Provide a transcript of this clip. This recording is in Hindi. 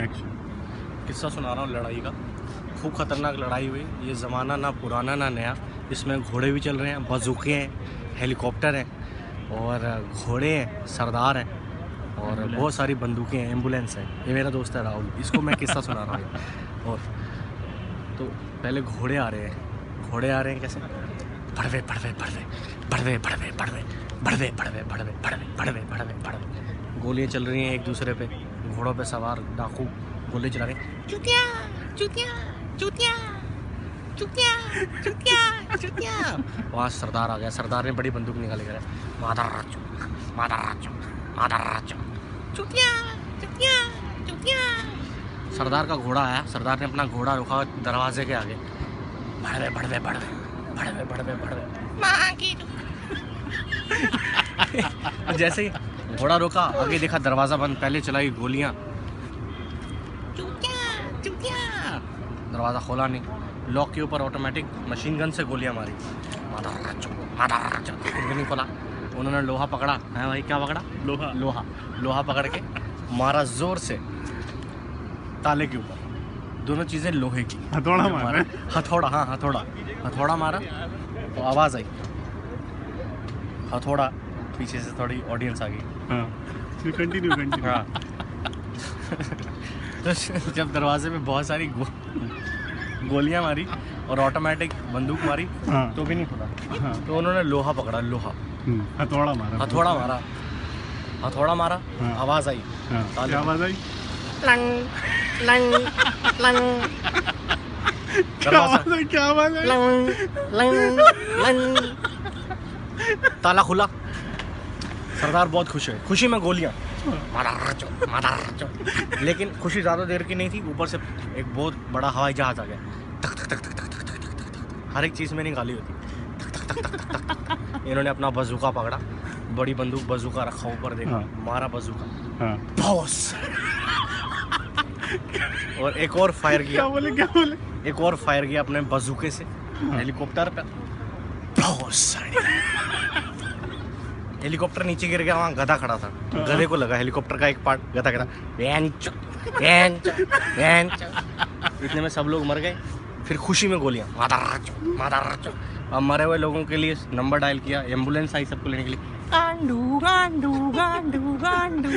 किस्सा सुना रहा हूँ लड़ाई का। खूब खतरनाक लड़ाई हुई। ये ज़माना ना पुराना ना नया। इसमें घोड़े भी चल रहे हैं, बंदूकें हैं, हेलीकॉप्टर हैं और घोड़े हैं, सरदार हैं और बहुत सारी बंदूकें हैं, एम्बुलेंस है। ये मेरा दोस्त है राहुल, इसको मैं किस्सा सुना रहा हूँ। और तो पहले घोड़े आ रहे हैं कैसे? बढ़वे बढ़वे बढ़वे बढ़वे बढ़वे बढ़वे बढ़वे बढ़वे बढ़वे बढ़वे बढ़वे बढ़वे बढ़वे। गोलियाँ चल रही हैं एक दूसरे पे। घोड़ों पे सवार डाकू गोली चला रहे हैं। चुतिया चुतिया चुतिया चुतिया चुतिया चुतिया। वहाँ सरदार आ गया। सरदार ने बड़ी बंदूक निकाली कर मादर राजू मादर राजू मादर राजू चुतिया चुतिया चुतिया। सरदार का घोड़ा आया। सरदार ने अपना घोड़ा रोका दरवाजे के आगे। बढ़वे बढ़वे बढ़वे बढ़वे बढ़वे बढ़वे। जैसे ही घोड़ा रोका, आगे देखा दरवाज़ा बंद। पहले चलाई गोलियां। दरवाज़ा खोला नहीं। लॉक के ऊपर ऑटोमेटिक मशीन गन से गोलियां मारी। फिर नहीं खोला। उन्होंने लोहा पकड़ा है भाई। क्या पकड़ा? लोहा लोहा लोहा पकड़ के मारा जोर से ताले के ऊपर। दोनों चीज़ें लोहे की। हथौड़ा मारा। हथौड़ा, हाँ हथौड़ा मारा तो आवाज़ आई हथौड़ा। पीछे से थोड़ी ऑडियंस आ गई। हाँ, कंटिन्यू। हाँ। तो जब दरवाजे पे बहुत सारी गोलियां मारी और ऑटोमेटिक बंदूक मारी, हाँ, तो भी नहीं खुला। हाँ, तो उन्होंने लोहा पकड़ा। लोहा हथौड़ा मारा। हाँ, आवाज़ आई। हाँ, क्या आवाज़ आई? Lung lung lung. क्या आवाज़ आई? Lung lung lung. ताला खुला। सरदार बहुत खुश है। खुशी में गोलियां। लेकिन खुशी ज़्यादा देर की नहीं थी। ऊपर से एक बहुत बड़ा हवाई जहाज आ गया। तक तक तक तक तक तक तक। हर एक चीज़ में नहीं गाली होती। तक तक तक तक तक तक। इन्होंने अपना बंदूका पकड़ा। बड़ी बंदूक बंदूका रखा ऊपर। देखा, मारा बंदूका। बॉस। और एक और फायर किया। क्या बोले? एक और फायर किया अपने बंदूके से हेलीकॉप्टर पे। हेलीकॉप्टर नीचे गिर गया। वहाँ गधा खड़ा था। गधे को लगा हेलीकॉप्टर का एक पार्ट। गधा इतने में सब लोग मर गए। फिर खुशी में गोलियां। मादर। अब मरे हुए लोगों के लिए नंबर डायल किया। एम्बुलेंस आई सबको लेने के लिए। गांडू गांडू गांडू गांडू।